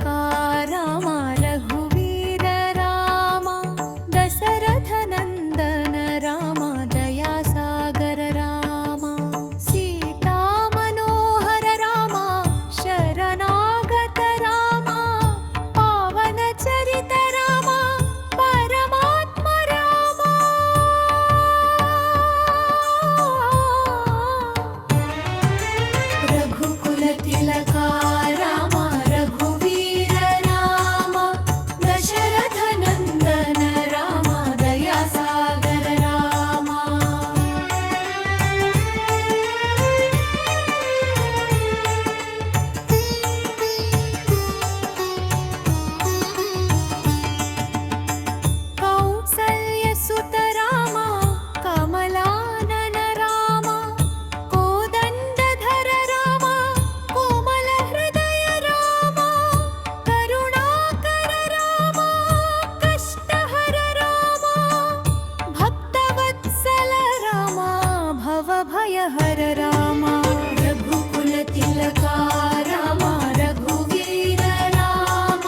तिलका राम रघुवीर राम दशरथ नंदन राम दया सागर राम सीता मनोहर राम शरणागत राम पावन चरित राम परमात्म राम रघुकुल तिलका राम रघुवीर राम दशरथ नंदन राम दया सागर राम कौसल्य सुत राम कमलानन राम कोदंडधर राम कोमल हृदय राम करुणाकर राम कष्टहर राम भक्तवत्सल राम भवभयहर राम रघुकुल तिलका राम रघुवीर राम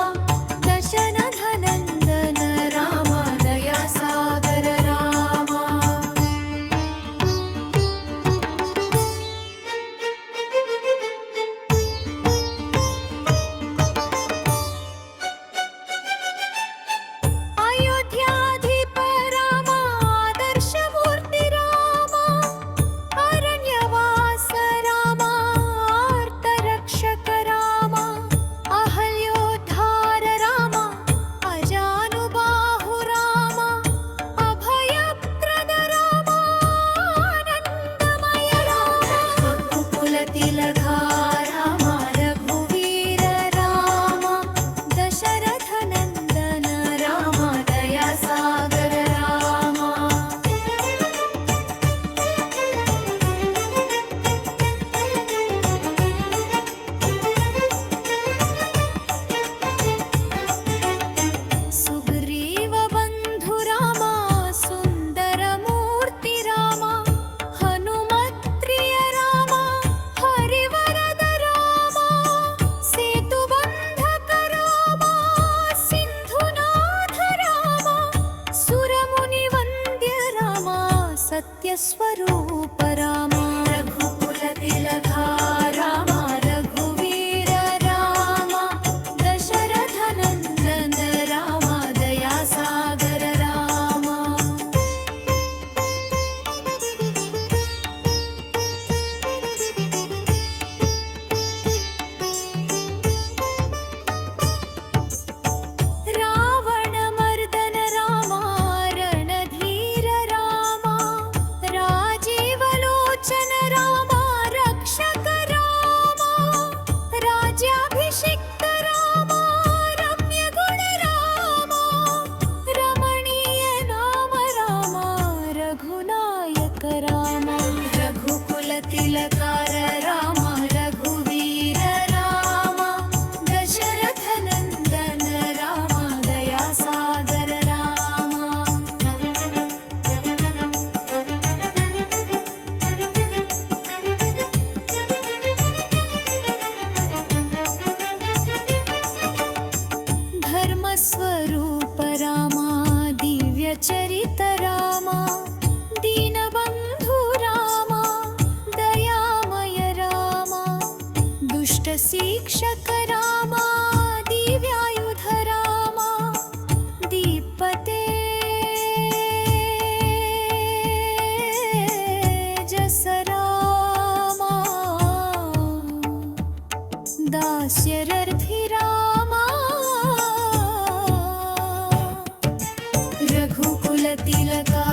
दशरथ नंदन राम दया सागर राम अयोध्याधिप राम आदर्शमूर्ति राम अरण्यवास राम आर्तरक्षक राम अहल्योद्धार राम अजानुबाहु राम अभयप्रद राम आनन्दमय राम रघुकुल तिलका राम रघुवीर राम दशरथ नंदन राम दया सागर राम सुग्रीव बंधु राम सुंदर मूर्ति राम हनुमत्प्रिय राम हरिवरद राम सेतुबंधक राम सिंधुनाथ राम सुरमुनिवन्द्य राम सत्यस्वरूप राम रघुकुल तिलका राम रघुवीर राम दशरथ नंदन राम दया सागर राम रावण मर्दन राम रणधीर राम राजीव लोचन राम रक्षक राम राज्याभिषिक्त राम रम्य गुण राम रमणीय नाम राम रघुनायक राम रघुकुल तिलकार राम रघुवीर राम दशरथ नंदन राम दया सागर राम धर्मस्वरूप राम दिव्य चरित राम दीनबंधु राम दयामय राम दुष्ट शिक्षक राम दिव्यायुध राम दीपते जस राम दास्यरर्थि राम रघुकुल तिलका